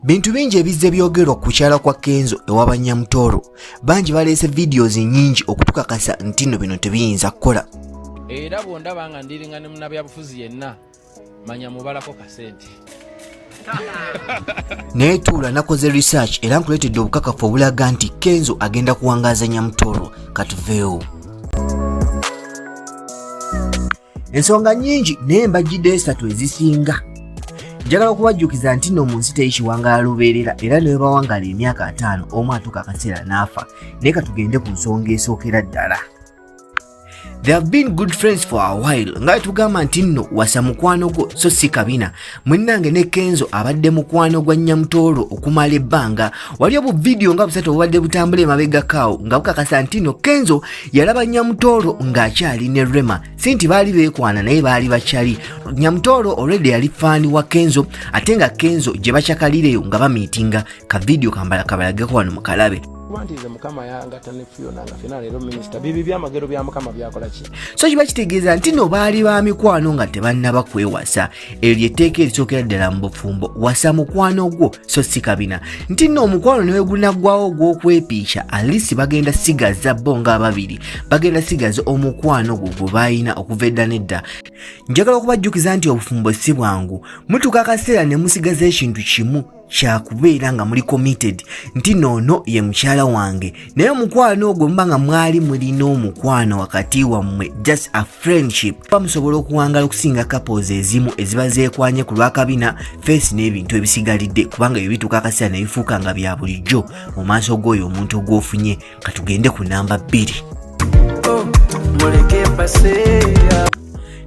Bintu bingi ebizze byogerwa ku kyala kwa Kenzo ewa Nyamutooro. Bangi baleese videos nyingi okutukakasa nti nno bino tebiyinza kukola. Era bwondaba nga ndiringa ne munnabyabufuzi yenna manya mubalako kasente. Naye tuula nakoze research era nkuleetedde obukakafu obulaga nti Kenzo agenda kuwangaaza Nyamutooro. Katuveewo. Ensonga nyingi naye mbajjidde esatu ezisinga. Njagala okubajjukiza nti nno mu nsi teyi kiwangaala lubeerera era ne bawangaala emyaka 5 omu atuuka akaseera n'afa. Naye katugende ku nsonga esookera ddala. They have been good friends for a while. Nga tugamba nti nno wasa mukwano gwo so si kabina. Munnange ne Kenzo abadde mukwano gwa Nyamutooro okumala ebbanga. Wali obu video nga busatu obadde butambula emabega kaawo nga bukakasa nti nno Kenzo yalaba Nyamutooro ng'akyali ne Rema. Si nti baali beekwana naye baali bakyali. Nyamutooro already yali faani wa Kenzo ate nga Kenzo gye bakyakalireyo nga bamiitinga ka video kabalageko wano mu kalabe. Wantize mukama yangata ne Fiona nga fina lero minister bibi byamagero bya mukama byakola ki. So kiba kitegeeza nti no baali ba mikwano nga tebannaba kwewasa. Eryo etteeka erisookera ddala mu bufumbo wasa mukwano gwo so si kabina. Nti no omukwano ne gunaggwawo ogw'okwepiisha alisi bagenda sigaza bo nga ababiri. Bagenda sigaza omukwano gwo gwe bayina okuva edda nedda. Njagala okubajjukiza nti obufumbo si bwangu. Mutuuka akaseera ne musigaza ekintu kimu kyakubeera nga muli committed nti noono ye mukyala wange naye omukwano ogwo mba nga mwali mulina omukwano wakati wammwe just a friendship bamusobola okuwangala okusinga couples ezimu eziba zeekwanye ku lwakabina face n'ebintu ebisigalidde kubanga ebyo bituuka akaseera ne bifuuka nga bya bulijjo mu maaso g'oyo omuntu ogw'ofunye katugende ku namba 2.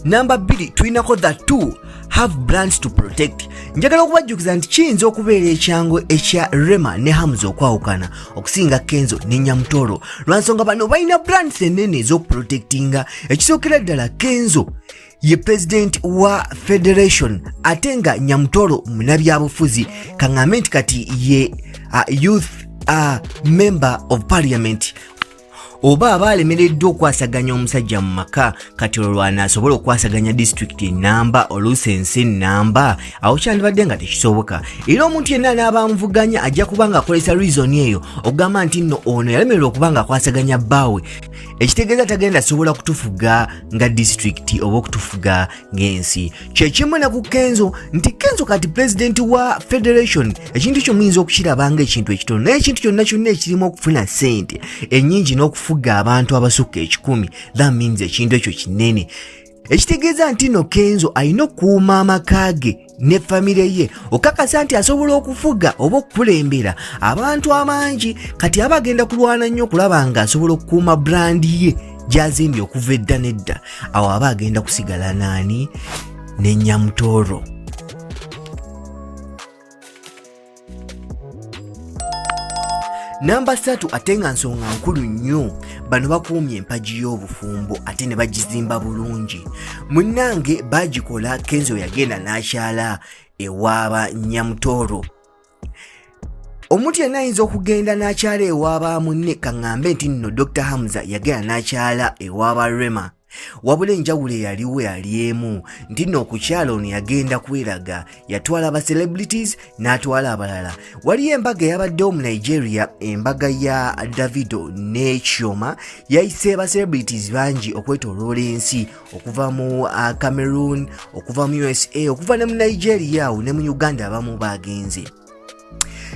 Number 2 tulinako the two have brands to protect. Njagala okubajjukiza nti kiyinza okubeera ekyango ekya Rema ne Hamza okwawukana okusinga Kenzo ne Nyamutooro lwansonga bano balina brands ennene ez'okuprotectinga. Ekisookera ddala Kenzo ye president wa federation ate nga Nyamutooro munabyabufuzi kaŋŋambe nti kati ye youth member of parliament. Oba abalemereddwa okwasaganya omusajja mu maka kati olwana asobola okwasaganya district enamba olusense enamba awo kyandibadde nga tekisoboka. Era omuntu yenna n'abamuvuganya ajja kubanga akolesa reason eyo okugamba nti nno ono yalemererwa okubanga akwasaganya bbaawe. Ekitegeeza tagenda asobola kutufuga nga district oba okutufuga ng'ensi. Kyekimu ne ku Kenzo nti Kenzo kati president wa federation ekintu kyo muyinza okukirabanga ekintu ekitono naye ekintu kyonna kyonna ekirimu okufuna ssente ennyingi n'okufuga abantu abasukka 10 that means ekintu ekyo kinene. Ekitegeeza nti no Kenzo alina okukuuma amaka ge ne famire ye okakasa nti asobola okufuga oba okukulembera abantu amangi kati abagenda kulwana nnyo okulaba nga asobola okukuuma brand ye gy'azimbye okuva edda nedda. Awo aba agenda kusigala naani ne Nyamutooro. Namba 3 ate nga nsonga nkulu nnyo bano bakuumye empagi y'obufumbo ate ne bagizimba bulungi. Munnange bagikola Kenzo yagenda n'akyala ewaaba Nyamutooro. Omuntu yenna ayinza okugenda n'akyala ewaaba munne kaŋŋambe nti nno Dr. Hamza yagenda n'akyala ewaaba Rema. Wabula enjawulo yaliwo yali emu nti nno okukyala ono yagenda kweraga yatwala aba celebrities n'atwala abalala. Waliyo embaga eyabaddewo mu Nigeria embaga ya Davido ne Chioma yayise ba celebrities bangi okwetooloola ensi okuva mu Cameroon okuva mu USA okuva ne mu Nigeria ne mu Uganda abamu bagenze.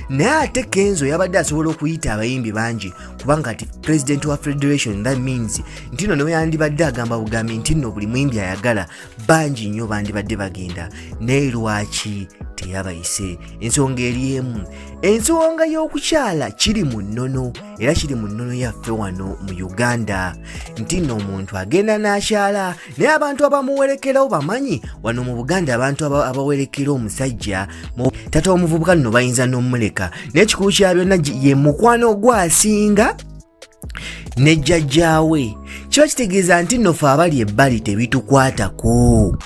Naye ate Kenzo yabadde asobola okuyita abayimbi bangi kubanga ati president wa federation that means nti nno ne yandibadde agamba bugambi nti nno buli muyimbi ayagala bangi nnyo bandibadde bagenda naye lwaki teyabayise. Ensonga eri emu. Ensonga y'okukyala kiri mu nnono era kiri mu nnono yaffe wano mu Uganda nti nno omuntu agenda n'akyala naye abantu abamuwerekerawo bamanyi wano mu Buganda abantu abawerekera omusajja tata omuvubuka nno bayinza n'omuleka naye kikulu kya byonna ye mukwano gwasinga ne jjajjaawe. Kiba kitegeeza nti nno ffe abali ebbali tebitukwatako.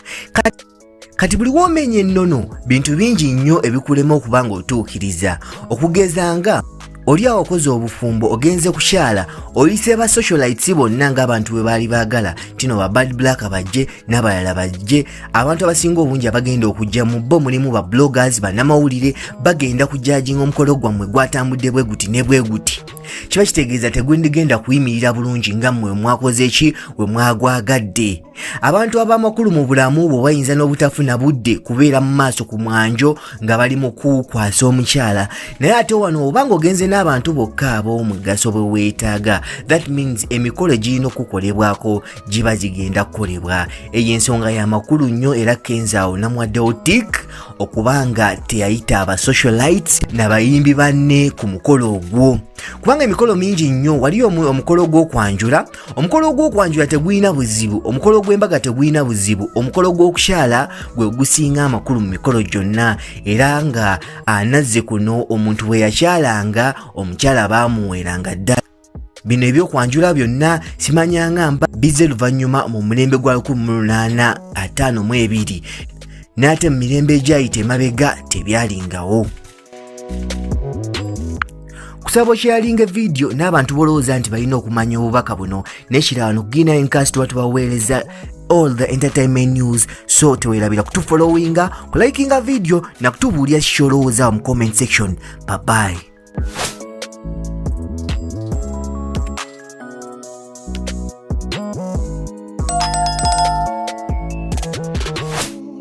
Kati buli womenya ennono bintu bingi nnyo ebikulema okuba nga otuukiriza okugeza nga oli awo okoze obufumbo ogenze kukyala oyise ba socialites bonna ng'abantu bwe baali baagala tino ba bad black bajje n'abalala bajje abantu abasinga obungi abagenda okujja mu bo mulimu ba bloggers bannamawulire bagenda kujajinga omukolo gwammwe gwatambudde bwe guti ne bwe guti kiba kitegeeza tegwendigenda kuyimirira bulungi nga mmwe mwakoze ki we mwagwagadde abantu ab'amakulu mu bulamu bwe bayinza n'obutafuna budde kubeera mu maaso ku mwanjo nga bali mu kukwasa omukyala naye ate wano obanga ogenze n'abantu bokka ab'omugaso bwe weetaaga that means emikolo girina okukolebwako giba gigenda kukolebwa eyo ensonga y'amakulu nnyo era Kenzo namwaddewo tik okubanga teyayita aba socialites n'abayimbi banne ku mukolo ogwo kubanga emikolo mingi nnyo waliyo omukolo gw'okwanjula omukolo gw'okwanjula tegulina buzibu omukolo gw'embaga tegulina buzibu omukolo gw'okukyala gwe gusinga amakulu mu mikolo gyonna era nga anazze kuno omuntu bwe yakyalanga omukyala baamuweeranga ddala bino ebyokwanjula byonna simanyanga mba bizze luvannyuma mu mulembe gwa 1852 n'ate mu mirembe egyayita emabega tebyalingawo kusaba okyalinga video n'abantu bolowooza nti balina okumanya obubaka buno n'ekirala wano Gina Encast tuba tubaweereza all the entertainment news so teweerabira kutufollowinga kulaikinga video na kutubuulira kikyolowooza mu comment section. Bye bye.